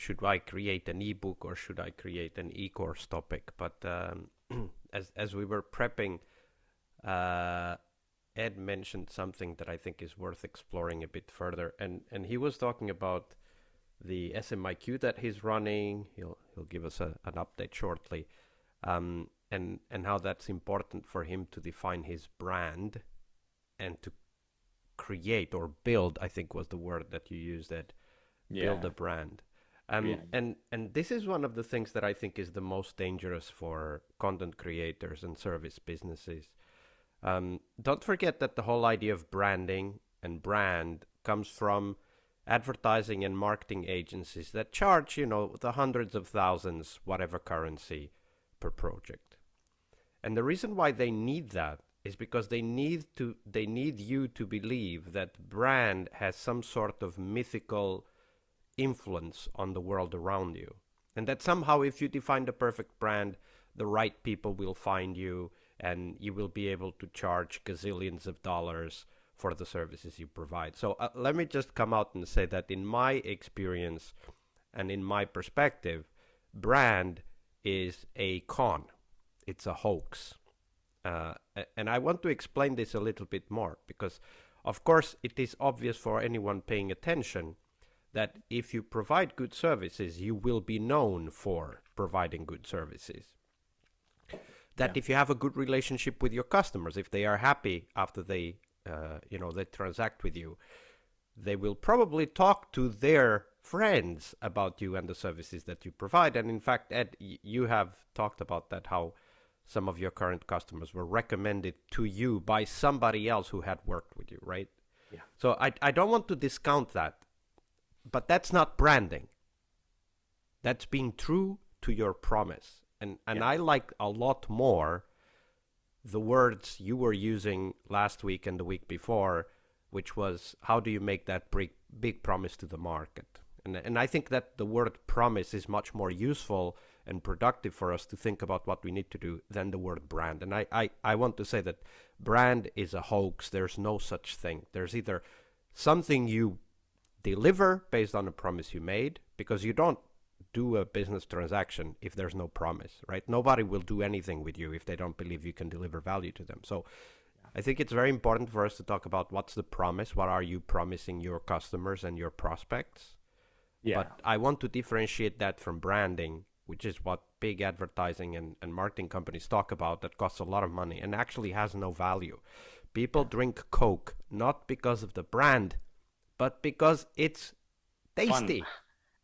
should I create an ebook or should I create an e-course topic? But as we were prepping, uh, Ed mentioned something that I think is worth exploring a bit further, and he was talking about the SMIQ that he's running. He'll give us an update shortly, and how that's important for him to define his brand and to create or build. I think was the word that you used. That build Yeah. a brand. Yeah. And this is one of the things that I think is the most dangerous for content creators and service businesses. Don't forget that the whole idea of branding and brand comes from advertising and marketing agencies that charge, the hundreds of thousands, whatever currency, per project. And the reason why they need that is because they need you to believe that brand has some sort of mythical influence on the world around you. And that somehow, if you define the perfect brand, the right people will find you and you will be able to charge gazillions of dollars for the services you provide. So let me just come out and say that in my experience and in my perspective, brand is a con, it's a hoax. Uh, and I want to explain this a little bit more because, of course, it is obvious for anyone paying attention that if you provide good services, you will be known for providing good services. Yeah. That if you have a good relationship with your customers, if they are happy after they transact with you, they will probably talk to their friends about you and the services that you provide. And in fact, Ed, you have talked about that, how some of your current customers were recommended to you by somebody else who had worked with you, right? Yeah. So I don't want to discount that, but that's not branding. That's being true to your promise. And Yeah. I like a lot more the words you were using last week and the week before, which was how do you make that big promise to the market? And I think that the word promise is much more useful and productive for us to think about what we need to do than the word brand. And I want to say that brand is a hoax. There's no such thing. There's either something you deliver based on a promise you made, because you don't do a business transaction if there's no promise, right? Nobody will do anything with you if they don't believe you can deliver value to them. So I think it's very important for us to talk about what's the promise, what are you promising your customers and your prospects. Yeah. But I want to differentiate that from branding, which is what big advertising and marketing companies talk about, that costs a lot of money and actually has no value. People Yeah. drink Coke not because of the brand, but because it's Fun. tasty.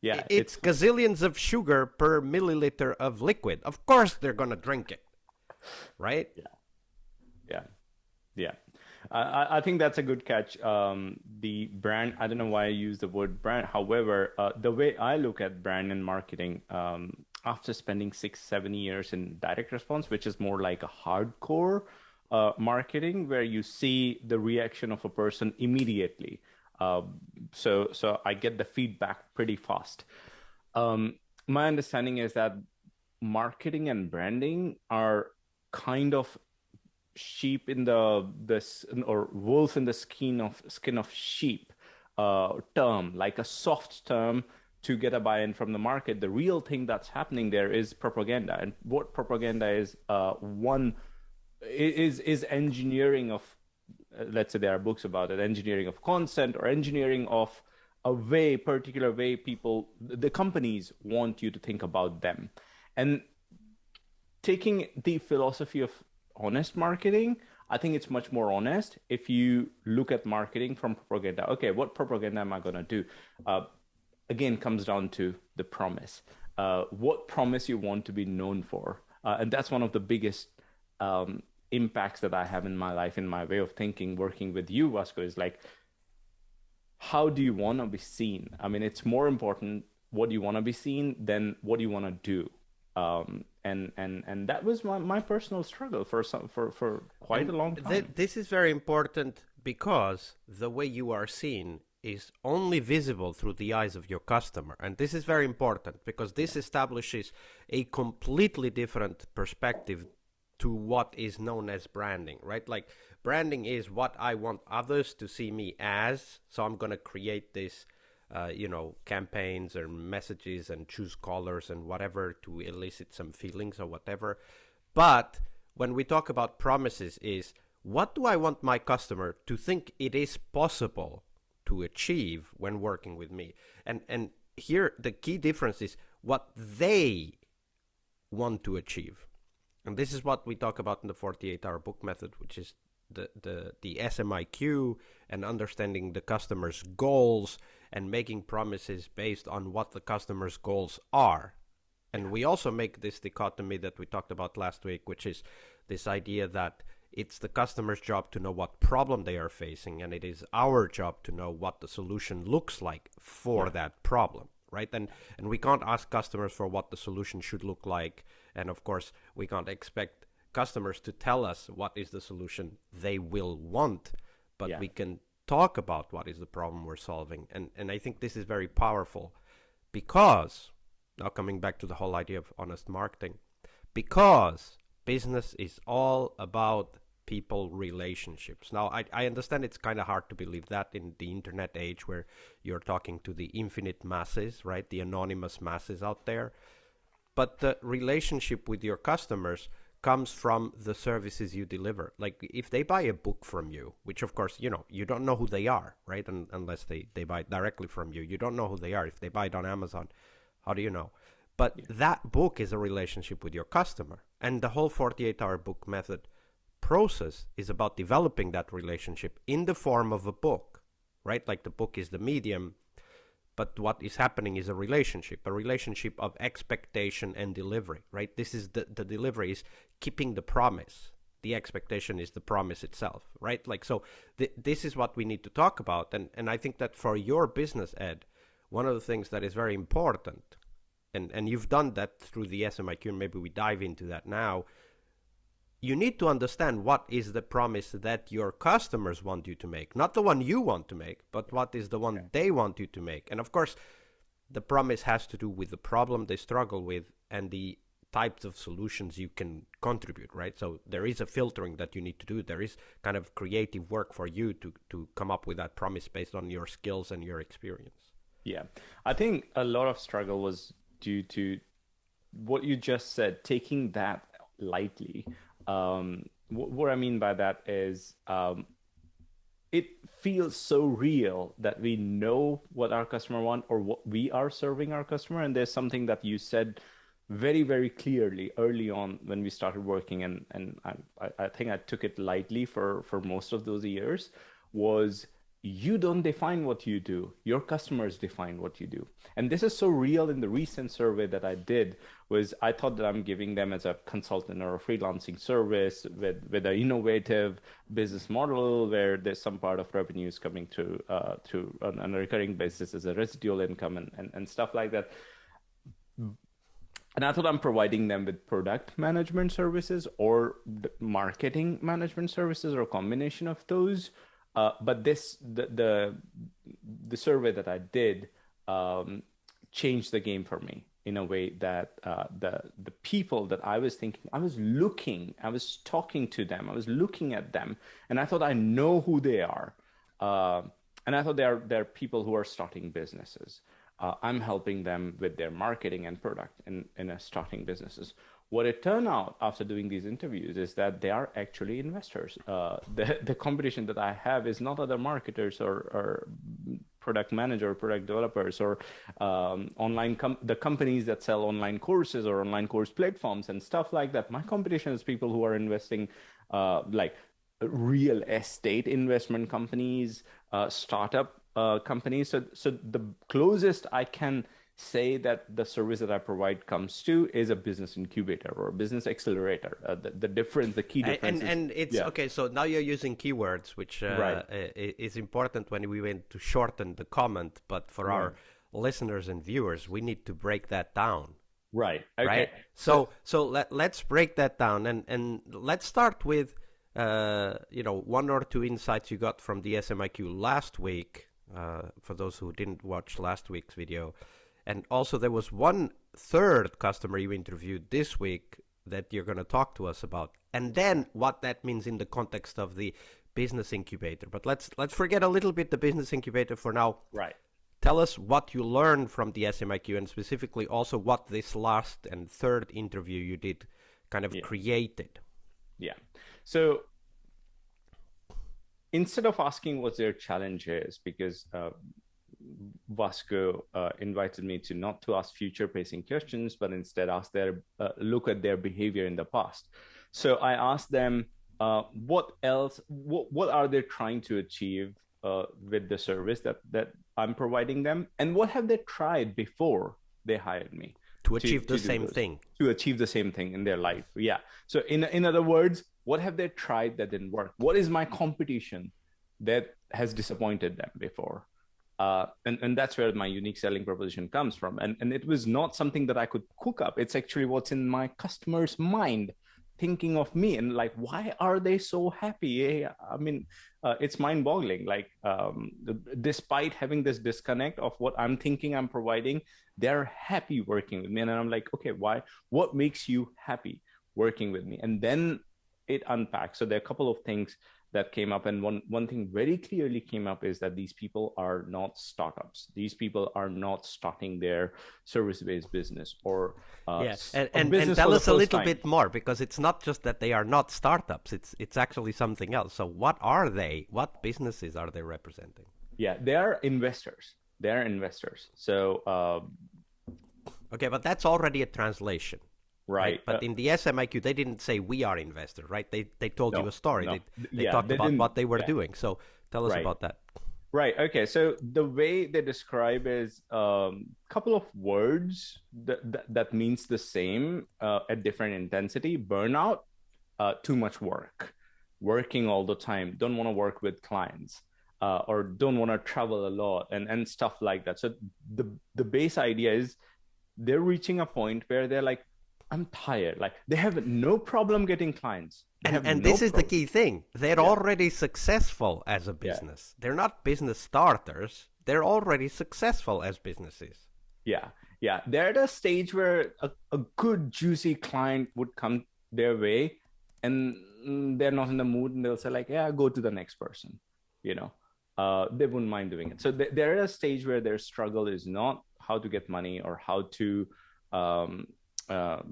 Yeah. It's gazillions of sugar per milliliter of liquid. Of course, they're going to drink it, right? Yeah. Yeah. Yeah. I think that's a good catch. The brand, I don't know why I use the word brand. However, the way I look at brand and marketing, after spending 6, 7 years in direct response, which is more like a hardcore marketing, where you see the reaction of a person immediately. Uh, so I get the feedback pretty fast. Um, my understanding is that marketing and branding are kind of sheep in the this or wolf in the skin of sheep term, like a soft term to get a buy-in from the market. The real thing that's happening there is propaganda, and what propaganda is, one is engineering of, let's say there are books about it, engineering of consent or engineering of a way, particular way people, the companies want you to think about them. And taking the philosophy of honest marketing, I think it's much more honest if you look at marketing from propaganda. Okay, what propaganda am I going to do? Uh, Again, comes down to the promise. What promise you want to be known for? And that's one of the biggest impacts that I have in my life, in my way of thinking, working with you, Vasco, is like, how do you want to be seen? I mean, it's more important what you want to be seen than what you want to do. And that was my personal struggle for quite And a long time. this is very important because the way you are seen is only visible through the eyes of your customer. And this is very important because this establishes a completely different perspective to what is known as branding, right? Like branding is what I want others to see me as. So I'm going to create this campaigns or messages and choose colors and whatever to elicit some feelings or whatever. But when we talk about promises is, what do I want my customer to think it is possible to achieve when working with me? And here the key difference is what they want to achieve. And this is what we talk about in the 48-hour book method, which is the SMIQ and understanding the customer's goals and making promises based on what the customer's goals are. And we also make this dichotomy that we talked about last week, which is this idea that it's the customer's job to know what problem they are facing, and it is our job to know what the solution looks like for that problem, right? And we can't ask customers for what the solution should look like. And of course, we can't expect customers to tell us what is the solution they will want, but we can talk about what is the problem we're solving. And I think this is very powerful because, now coming back to the whole idea of honest marketing, because business is all about people relationships. Now, I understand it's kind of hard to believe that in the internet age where you're talking to the infinite masses, right? The anonymous masses out there. But the relationship with your customers comes from the services you deliver. Like if they buy a book from you, which of course, you don't know who they are, right? Unless they buy it directly from you. You don't know who they are. If they buy it on Amazon, how do you know? But that book is a relationship with your customer. And the whole 48-hour book method process is about developing that relationship in the form of a book, right? Like the book is the medium, but what is happening is a relationship of expectation and delivery, right? This is the delivery is keeping the promise. The expectation is the promise itself, right? Like, so this is what we need to talk about. And I think that for your business, Ed, one of the things that is very important, and you've done that through the SMIQ, and maybe we dive into that now, you need to understand what is the promise that your customers want you to make. Not the one you want to make, but what is the one they want you to make. And of course, the promise has to do with the problem they struggle with and the types of solutions you can contribute, right? So there is a filtering that you need to do. There is kind of creative work for you to come up with that promise based on your skills and your experience. Yeah. I think a lot of struggle was due to what you just said, taking that lightly. What I mean by that is it feels so real that we know what our customer wants or what we are serving our customer. And there's something that you said very, very clearly early on when we started working, and I think I took it lightly for most of those years, was you don't define what you do. Your customers define what you do. And this is so real. In the recent survey that I did, was I thought that I'm giving them as a consultant or a freelancing service with an innovative business model where there's some part of revenues coming through on a recurring basis as a residual income and stuff like that. And I thought I'm providing them with product management services or marketing management services or a combination of those. But the survey that I did changed the game for me in a way that the people that I was thinking, I was talking to them, I was looking at them, and I thought I know who they are. And I thought they're people who are starting businesses. I'm helping them with their marketing and product in starting businesses. What it turned out after doing these interviews is that they are actually investors. The competition that I have is not other marketers or product manager, product developers, or the companies that sell online courses or online course platforms and stuff like that. My competition is people who are investing like real estate investment companies, startup companies. So the closest I can say that the service that I provide comes to is a business incubator or a business accelerator. The key difference and it's okay. So now you're using keywords, which is important when we want to shorten the comment. But for our listeners and viewers, we need to break that down. Right. Okay. Right. So let's break that down and let's start with one or two insights you got from the SMIQ last week. For those who didn't watch last week's video. And also there was one third customer you interviewed this week that you're going to talk to us about. And then what that means in the context of the business incubator. But let's forget a little bit the business incubator for now. Right. tell us what you learned from the SMIQ, and specifically also what this last and third interview you did kind of Yeah. created. Yeah. So instead of asking what their challenge is, because Vasco invited me to not to ask future-facing questions, but instead ask their look at their behavior in the past. So I asked them, what else? What are they trying to achieve with the service that I'm providing them, and what have they tried before they hired me To to achieve the do same those, thing. to achieve the same thing in their life? Yeah. So in other words, what have they tried that didn't work? What is my competition that has disappointed them before? And that's where my unique selling proposition comes from. And it was not something that I could cook up. It's actually what's in my customer's mind, thinking of me, and like, why are they so happy? I mean, it's mind boggling. Like, despite having this disconnect of what I'm thinking I'm providing, they're happy working with me. And I'm like, okay, why? What makes you happy working with me? And then it unpacks. So there are a couple of things that came up, and one thing very clearly came up is that these people are not startups. These people are not starting their service-based business or Yeah, a and business tell for the us a first little time. bit more, because it's not just that they are not startups. It's actually something else. So what are they? What businesses are they representing? Yeah, they are investors. They are investors. So Okay, but that's already a translation, right? right, But in the SMIQ, they didn't say we are investors, right? They told you no, a story. no, They yeah, talked they about didn't. what they were Yeah, doing. So tell us right. about that. Right. Okay. So the way they describe is a couple of words that means the same at different intensity. Burnout, too much work, working all the time, don't want to work with clients, or don't want to travel a lot, and stuff like that. So the base idea is they're reaching a point where they're like, I'm tired. Like they have no problem getting clients. They have And no this is the problem. key thing. They're Yeah. already successful as a Yeah. business. They're not business starters. They're already successful as businesses. Yeah, yeah. They're at a stage where a good juicy client would come their way, and they're not in the mood, and they'll say like, "Yeah, go to the next person." You know, they wouldn't mind doing it. So they're at a stage where their struggle is not how to get money or how to, um, uh,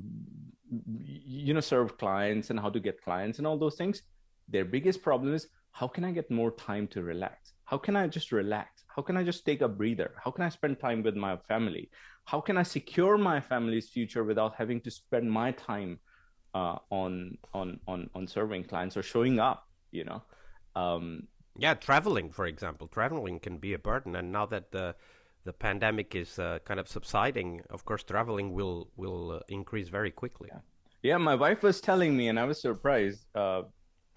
serve clients and how to get clients and all those things. Their biggest problem is how can I get more time to relax? How can I just relax? How can I just take a breather? How can I spend time with my family? How can I secure my family's future without having to spend my time on serving clients or showing up? You know, um, Yeah, traveling, for example, traveling can be a burden, and now that the pandemic is kind of subsiding, of course, traveling will increase very quickly. yeah, yeah. My wife was telling me, and I was surprised.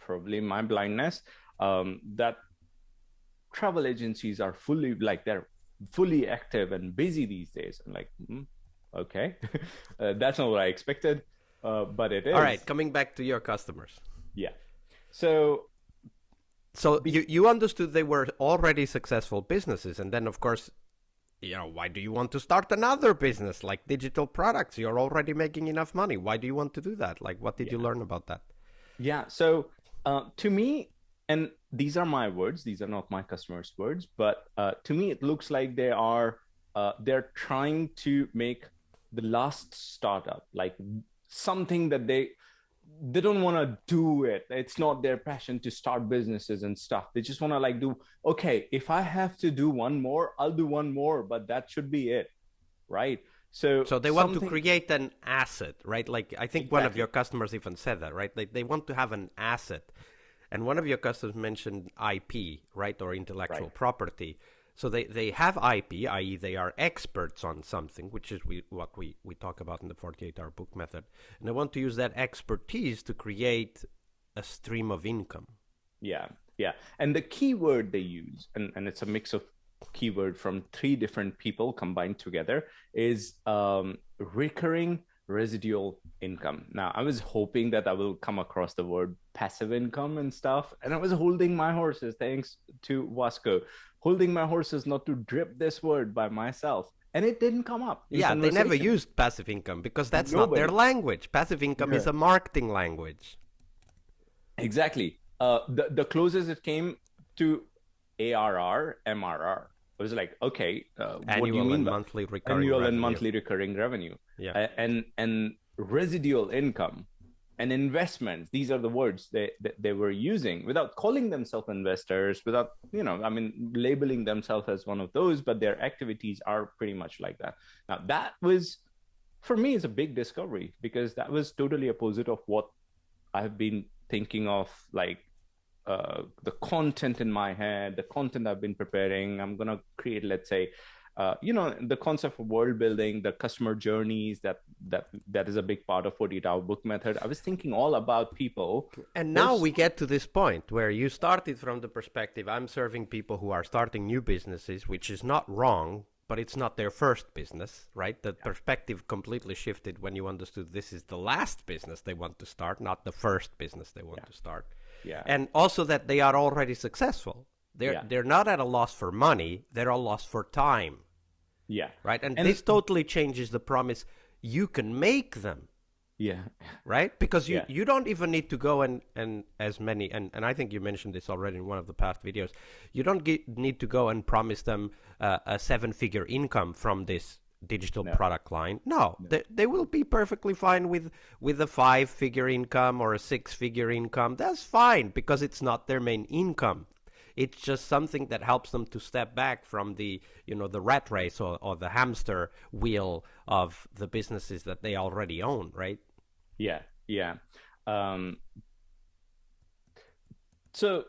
Probably my blindness. That travel agencies are fully like they're fully active and busy these days. I'm like, okay, that's not what I expected, but it All right, is. coming back to your customers. Yeah. So So the you understood they were already successful businesses, and then of course, why do you want to start another business like digital products? You're already making enough money. Why do you want to do that? Like, what did you yeah, learn about that? yeah. So to me, and these are my words; these are not my customers' words, but to me, it looks like they're trying to make the last startup, like something that they don't want to do it. It's not their passion to start businesses and stuff. They just want to like do, okay, if I have to do one more, I'll do one more, but that should be it. Right. So So they want to something create an asset, right? Like I think one of your exactly. customers even said that, right? Like they want to have an asset. And one of your customers mentioned IP, right? Or intellectual Right. property. So they have IP, i.e. they are experts on something, which is what we talk about in the 48-hour book method. And they want to use that expertise to create a stream of income. Yeah. Yeah. And the keyword they use, and it's a mix of keyword from three different people combined together, is recurring residual income. Now, I was hoping that I will come across the word passive income and stuff, and I was holding my horses, thanks to Wasco, holding my horses not to drip this word by myself. And it didn't come up in Yeah, they never conversation. used passive income because that's not their Nobody. language. Passive income is Yeah. a marketing language. Exactly. The closest it came to ARR, MRR. I was like, okay, what do you Annual mean and by monthly recurring annual and revenue. monthly recurring revenue? Yeah. And residual income and investments. These are the words they were using without calling themselves investors, without, I mean, labeling themselves as one of those, but their activities are pretty much like that. Now, that was, for me, is a big discovery because that was totally opposite of what I've been thinking of, like the content in my head, the content I've been preparing. I'm gonna create, let's say, the concept of world building, the customer journeys. That is a big part of 48-hour book method. I was thinking all about people. And now There's we get to this point where you started from the perspective I'm serving people who are starting new businesses, which is not wrong, but it's not their first business, right? The perspective completely shifted when you understood this is the last business they want to start, not the first business they want yeah, to start. yeah, And also that they are already successful. yeah, They're not at a loss for money, they're at a loss for time, yeah, right? And and this totally changes the promise you can make them, yeah, right? Because yeah, you don't even need to go and as many, and I think you mentioned this already in one of the past videos, you don't need to go and promise them a 7-figure income from this digital no, product line. No, no, they will be perfectly fine with a 5-figure income or a 6-figure income. That's fine because it's not their main income. It's just something that helps them to step back from the the rat race or the hamster wheel of the businesses that they already own, right? yeah, yeah. Um, so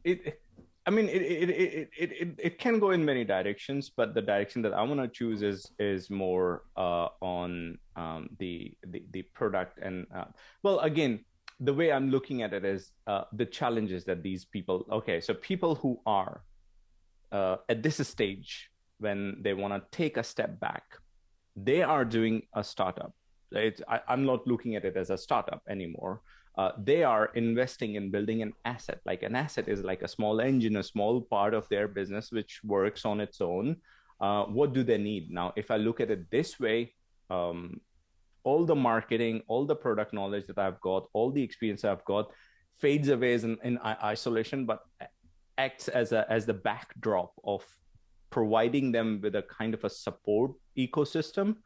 it I mean it can go in many directions, but the direction that I want to choose is more on the product and well, again, the way I'm looking at it is the challenges that these people, okay, so people who are at this stage when they want to take a step back, they are doing a startup. I'm not looking at it as a startup anymore. They are investing in building an asset. Like an asset is like a small engine, a small part of their business which works on its own. What do they need now? If I look at it this way, um, all the marketing, all the product knowledge that I've got, all the experience I've got fades away in isolation, but acts as the backdrop of providing them with a kind of a support ecosystem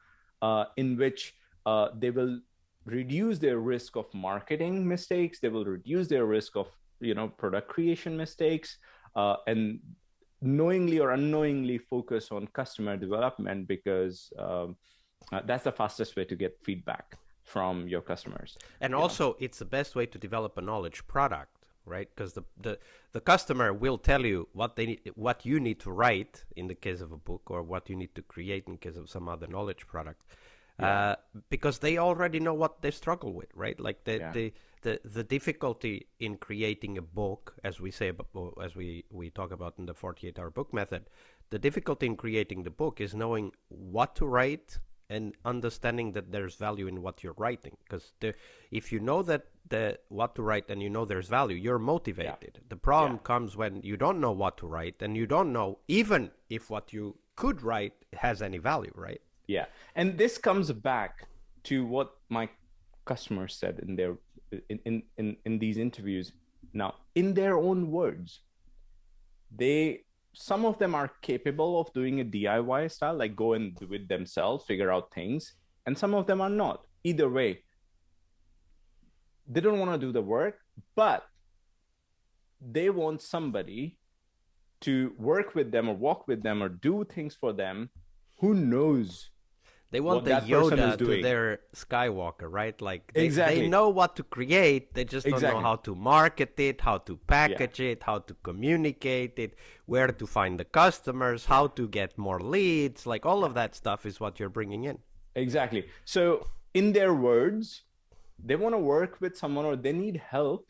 in which they will reduce their risk of marketing mistakes. They will reduce their risk of product creation mistakes, and knowingly or unknowingly focus on customer development because that's the fastest way to get feedback from your customers. And You know. also, it's the best way to develop a knowledge product, right? Because the customer will tell you what you need to write in the case of a book, or what you need to create in case of some other knowledge product, Yeah. because they already know what they struggle with, right? Like Yeah. the difficulty in creating a book, as we say, as we talk about in the 48-hour book method, the difficulty in creating the book is knowing what to write and understanding that there's value in what you're writing. Because if you know that what to write and you know there's value, you're Yeah. motivated. The problem Yeah. comes when you don't know what to write and you don't know even if what you could write has any value, right? Yeah. And this comes back to what my customers said in their in these interviews. Now, in their own words, they some of them are capable of doing a DIY style, like go and do it themselves, figure out things, and some of them are not. Either way, they don't want to do the work, but they want somebody to work with them or walk with them or do things for them who knows They want what the that person is Yoda to doing. their Skywalker, right? Like they Exactly. know what to create, they just don't know Exactly. how to market it, how to Yeah. package it, how to communicate it, where to find the customers, Yeah. how to get more leads. Like all of Yeah. that stuff is what you're bringing in. Exactly. So, in their words, they want to work with someone or they need help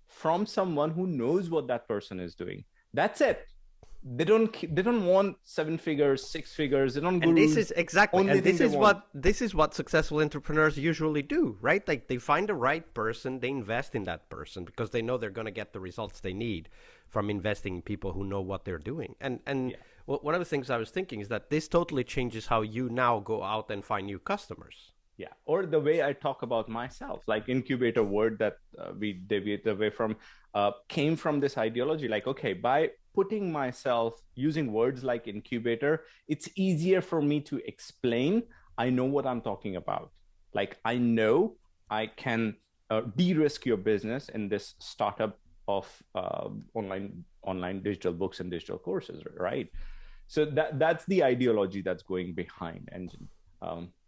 from someone who knows what that person is doing. That's it. They don't want 7 figures, 6 figures. They don't And this gurus. is exactly, Only and thing they want. this is what successful entrepreneurs usually do, right? Like they find the right person, they invest in that person because they know they're going to get the results they need from investing in people who know what they're doing. And Yeah. one of the things I was thinking is that this totally changes how you now go out and find new customers. Yeah, or the way I talk about myself, like incubator word that we deviate away from, came from this ideology. Like, okay, by putting myself using words like incubator, it's easier for me to explain. I know what I'm talking about. Like I know I can de-risk your business in this startup of online digital books and digital courses, right? So that's the ideology that's going behind Engine.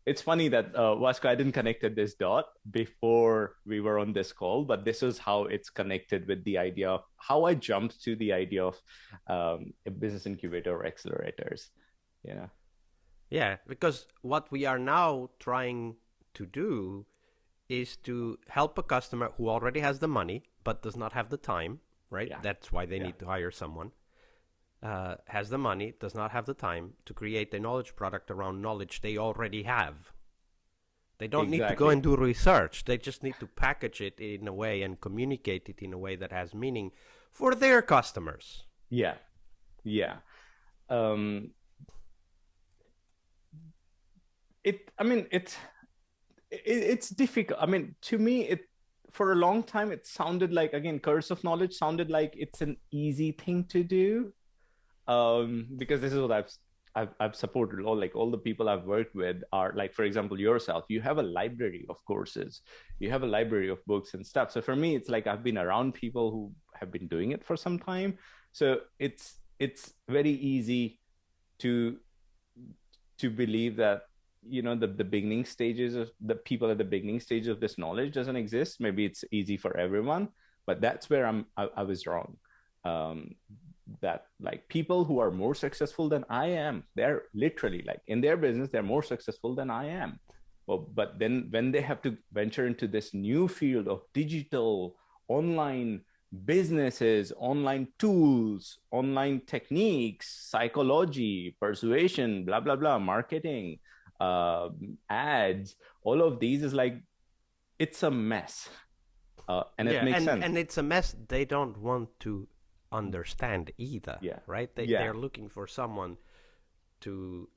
It's funny that Vasco, I didn't connected this dot before we were on this call, but this is how it's connected with the idea of how I jumped to the idea of a business incubator or accelerators. Yeah, Yeah, because what we are now trying to do is to help a customer who already has the money but does not have the time, right? yeah, That's why they yeah, need to hire someone. Has the money, does not have the time to create a knowledge product around knowledge they already have. They don't need to go exactly. and do research. They just need to package it in a way and communicate it in a way that has meaning for their customers. Yeah, yeah. Um, I mean, it's difficult. I mean, to me, it for a long time it sounded like, again, curse of knowledge sounded like it's an easy thing to do. Because this is what I've supported. All the people I've worked with are like, for example, yourself. You have a library of courses, you have a library of books and stuff. So for me, it's like I've been around people who have been doing it for some time. So it's very easy to believe that the beginning stages of the people at the beginning stage of this knowledge doesn't exist. Maybe it's easy for everyone, but that's where I was wrong. um that like people who are more successful than I am, they're literally like in their business they're more successful than I am. Well, but then when they have to venture into this new field of digital online businesses, online tools, online techniques, psychology, persuasion, blah blah blah, marketing, uh, ads, all of these is like it's a mess, and it Yeah, makes and sense. and it's a mess they don't want to understand either, Yeah, right? yeah, They're looking for someone to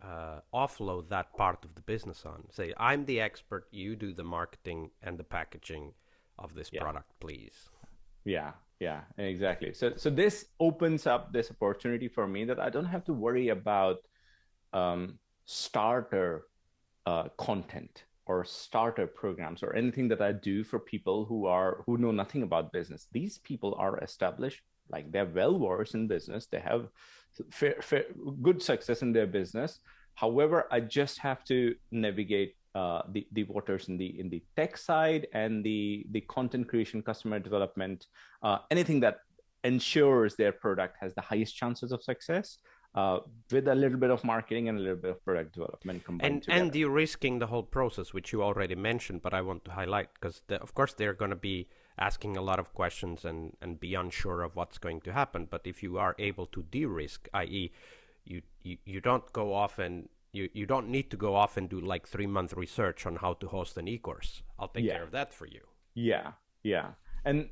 offload that part of the business on. Say, I'm the expert, you do the marketing and the packaging of this yeah, product, please. yeah, yeah, exactly. So this opens up this opportunity for me that I don't have to worry about starter content or starter programs or anything that I do for people who know nothing about business. These people are established, like they're well versed in business. They have good success in their business. However, I just have to navigate the waters in the tech side and the content creation, customer development, anything that ensures their product has the highest chances of success, uh, with a little bit of marketing and a little bit of product development combined And together. de-risking the whole process, which you already mentioned, but I want to highlight because of course they're going to be asking a lot of questions and be unsure of what's going to happen. But if you are able to de-risk, i.e., you don't go off and you don't need to go off and do like 3 month research on how to host an e-course. I'll take Yeah, care of that for you. yeah, yeah. And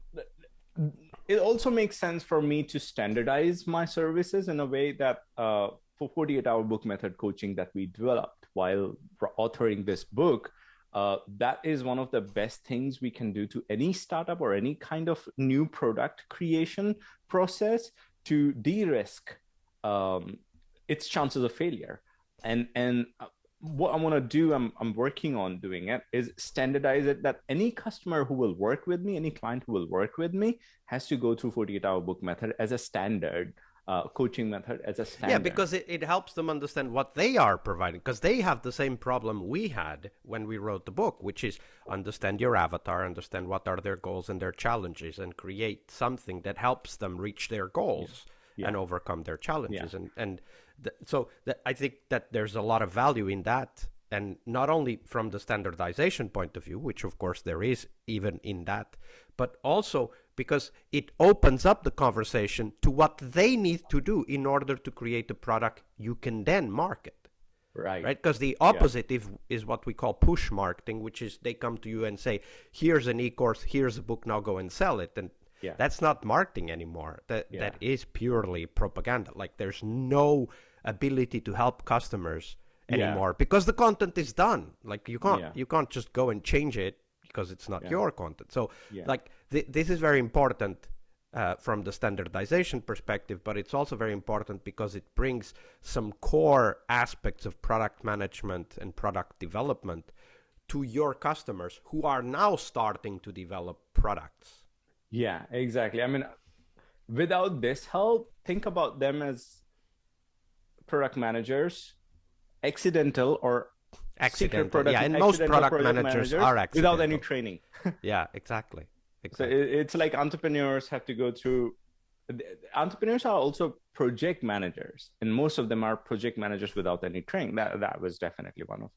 it also makes sense for me to standardize my services in a way that for 48-hour book method coaching that we developed while authoring this book, that is one of the best things we can do to any startup or any kind of new product creation process to de-risk um, its chances of failure. And what I want to do, I'm working on doing it, is standardize it that any customer who will work with me, any client who will work with me, has to go through 48-hour book method as a standard, coaching method as a Yeah, standard. because it helps them understand what they are providing, because they have the same problem we had when we wrote the book, which is understand your avatar, understand what are their goals and their challenges, and create something that helps them reach their Yeah, goals and yeah, overcome their yeah, challenges. I think that there's a lot of value in that, and not only from the standardization point of view, which of course there is even in that, but also because it opens up the conversation to what they need to do in order to create a product you can then market, right. right? Because the Yeah, opposite is what we call push marketing, which is they come to you and say, here's an e-course, here's a book, now go and sell it. And yeah, that's not marketing anymore. That yeah, is purely propaganda. Like there's no ability to help customers yeah, anymore because the content is done. Like yeah, you can't just go and change it because it's not yeah, your content. So yeah, like this is very important. from the standardization perspective, but it's also very important because it brings some core aspects of product management and product development to your customers who are now starting to develop products. Yeah, exactly. I mean, without this help, think about them as product managers, accidental or secret Accidental, yeah, and most accidental product project managers managers are without any accidental. training. Yeah, exactly, So exactly. it's like entrepreneurs have to go through. Entrepreneurs are also project managers, and most of them are project managers without any training. That was definitely one of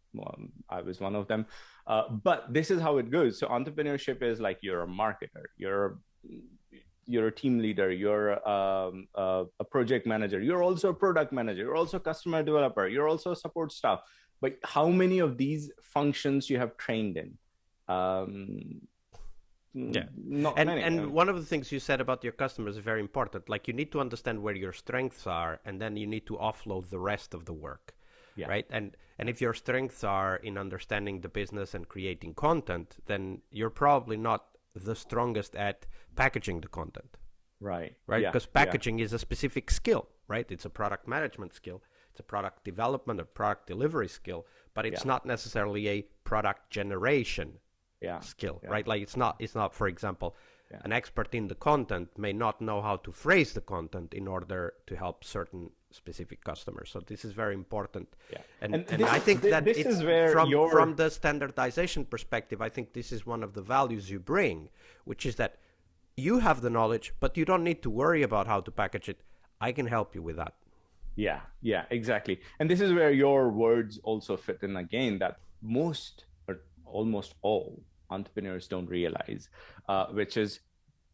I was one of them. But this is how it goes. So entrepreneurship is like you're a marketer, you're a team leader, you're a project manager, you're also a product manager, you're also a customer developer, you're also a support staff. But how many of these functions you have trained in? Um, Yeah. Not And many. and one of the things you said about your customers is very important. Like you need to understand where your strengths are and then you need to offload the rest of the work. Yeah, Right? And if your strengths are in understanding the business and creating content, then you're probably not the strongest at packaging the content. right. Right? Yeah, Because yeah, packaging is a specific skill, right? It's a product management skill, it's a product development or product delivery skill, but it's yeah, not necessarily a product generation yeah, skill, yeah, right? Like it's not, for example, yeah, an expert in the content may not know how to phrase the content in order to help certain specific customers. So this is very important. yeah. And And and I think that this it's is where from your the standardization perspective, I think this is one of the values you bring, which is that you have the knowledge, but you don't need to worry about how to package it. I can help you with that. yeah, yeah, exactly. And this is where your words also fit in again that most or almost all entrepreneurs don't realize, which is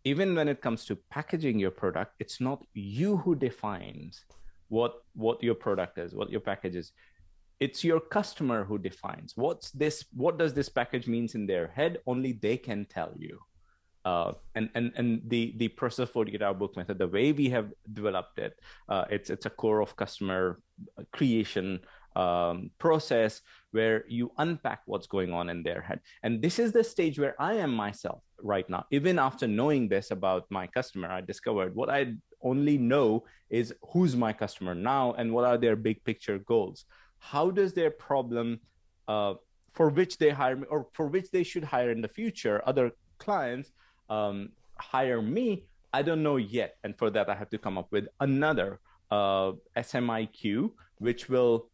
even when it comes to packaging your product, it's not you who defines what your product is, what your package is. It's your customer who defines what does this package means in their head. Only they can tell you. And the process 48-hour book method, the way we have developed it, it's a core of customer creation process where you unpack what's going on in their head. And this is the stage where I am myself right now. Even after knowing this about my customer, I discovered what I only know is who's my customer now and what are their big picture goals. How does their problem uh, for which they hire me or for which they should hire in the future other clients hire me, I don't know yet. And for that, I have to come up with another SMIQ, which will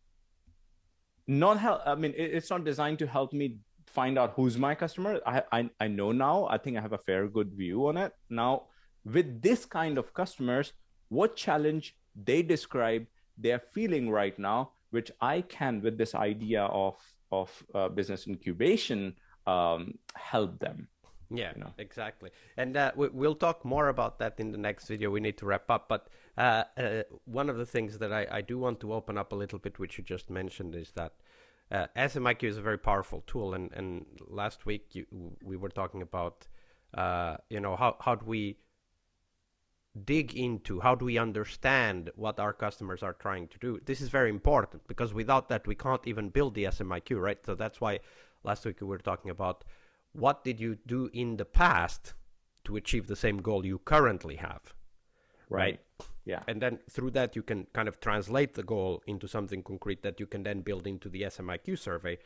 not help. I mean, it's not designed to help me find out who's my customer. I know now. I think I have a fair good view on it now. With this kind of customers, what challenge they describe they're feeling right now, which I can with this idea of business incubation help them. Yeah, You know. exactly. And we'll talk more about that in the next video. We need to wrap up. But one of the things that I do want to open up a little bit, which you just mentioned, is that SMIQ is a very powerful tool. And last week we were talking about, how do we dig into, how do we understand what our customers are trying to do? This is very important because without that, we can't even build the SMIQ, right? So that's why last week we were talking about what did you do in the past to achieve the same goal you currently have, right? Right. Yeah. And then through that, you can kind of translate the goal into something concrete that you can then build into the SMIQ survey.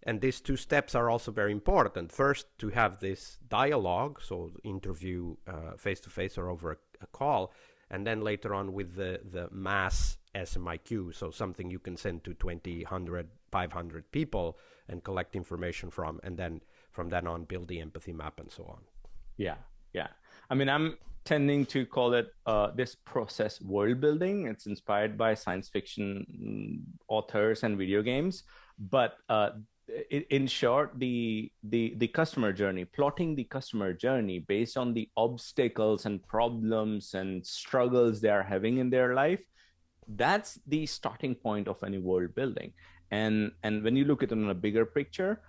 And these two steps are also very important. First, to have this dialogue, so interview face to face or over a call, and then later on with the mass SMIQ, so something you can send to 20, 100, 500 people and collect information from, and then from then on build the empathy map and so on. Yeah. Yeah. I mean, I'm tending to call it this process world building. It's inspired by science fiction authors and video games, but in short, the customer journey, plotting the customer journey based on the obstacles and problems and struggles they are having in their life, that's the starting point of any world building. And when you look at it on a bigger picture,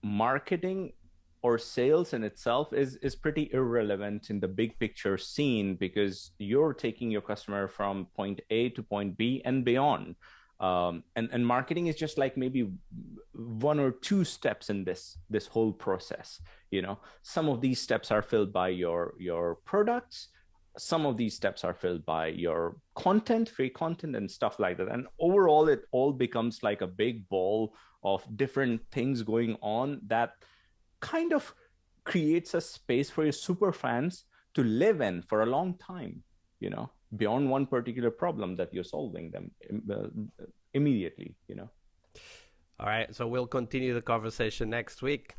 marketing or sales in itself is pretty irrelevant in the big picture scene because you're taking your customer from point A to point B and beyond. And marketing is just like maybe one or two steps in this whole process. Some of these steps are filled by your products, some of these steps are filled by your content, free content, and stuff like that. And overall, it all becomes like a big ball of different things going on that kind of creates a space for your super fans to live in for a long time, beyond one particular problem that you're solving them immediately. All right, so we'll continue the conversation next week.